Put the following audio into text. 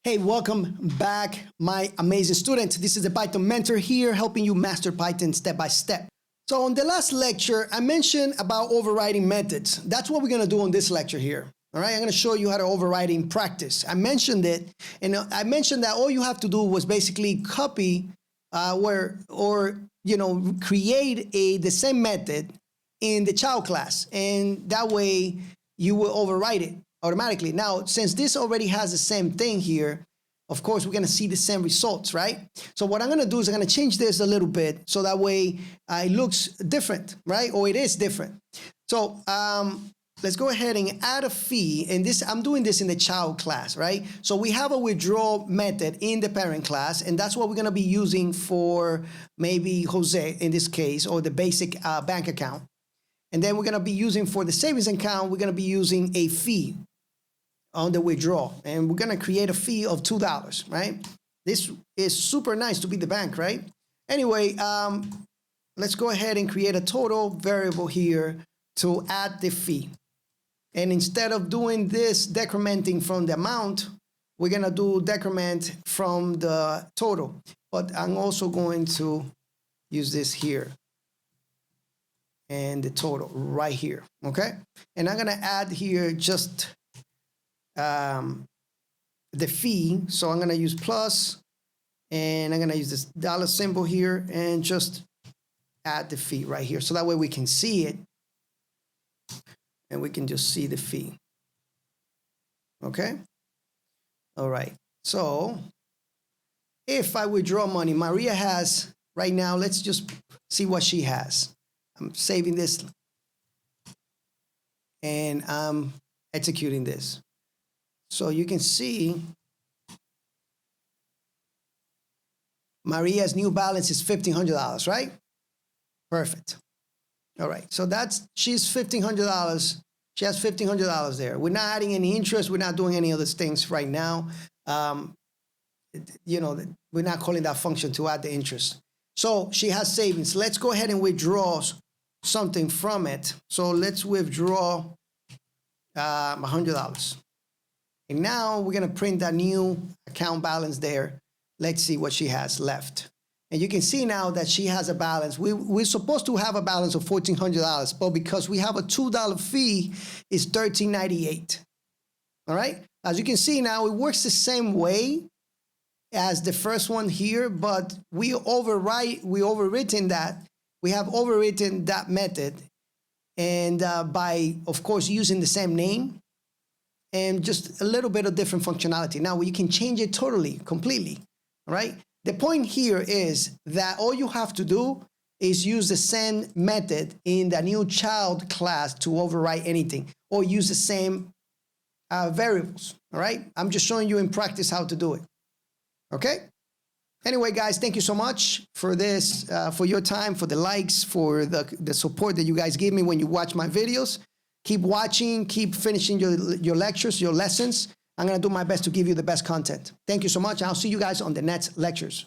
Hey, welcome back, my amazing students. This is the Python Mentor here, helping you master Python step by step. So on the last lecture, I mentioned about overriding methods. That's what we're gonna do on this lecture here. All right, I'm gonna show you how to override in practice. I mentioned it, and I mentioned that all you have to do was basically copy create the same method in the child class, and that way you will override it automatically. Now, since this already has the same thing here, of course, we're gonna see the same results, right? So what I'm gonna do is I'm gonna change this a little bit so that way it looks different, right? Or it is different. So let's go ahead and add a fee. And this, I'm doing this in the child class, right? So we have a withdrawal method in the parent class, and that's what we're gonna be using for maybe Jose in this case, or the basic bank account. And then we're gonna be using for the savings account, we're gonna be using a fee on the withdrawal, and we're gonna create a fee of $2, right? This is super nice to be the bank, right? Anyway, let's go ahead and create a total variable here to add the fee. And instead of doing this decrementing from the amount, we're gonna do decrement from the total. But I'm also going to use this here and the total right here, okay? And I'm gonna add here just the fee. So I'm gonna use plus, and I'm gonna use this dollar symbol here and just add the fee right here. So that way we can see it and we can just see the fee. Okay? All right. So if I withdraw money, Maria has right now, let's just see what she has. I'm saving this and I'm executing this. So you can see Maria's new balance is $1,500, right? Perfect. All right, so she's $1,500. She has $1,500 there. We're not adding any interest. We're not doing any of those things right now. We're not calling that function to add the interest. So she has savings. Let's go ahead and withdraw something from it. So let's withdraw $100. And now we're gonna print that new account balance there. Let's see what she has left. And you can see now that she has a balance. We're supposed to have a balance of $1,400, but because we have a $2 fee, it's $13.98. All right? As you can see now, it works the same way as the first one here, but we have overwritten that method, and by, of course, using the same name and just a little bit of different functionality. Now you can change it totally, completely, all right? The point here is that all you have to do is use the same method in the new child class to overwrite anything, or use the same variables, all right? I'm just showing you in practice how to do it, okay? Anyway, guys, thank you so much for this, for your time, for the likes, for the support that you guys give me when you watch my videos. Keep watching, keep finishing your lectures, your lessons. I'm gonna do my best to give you the best content. Thank you so much. I'll see you guys on the next lectures.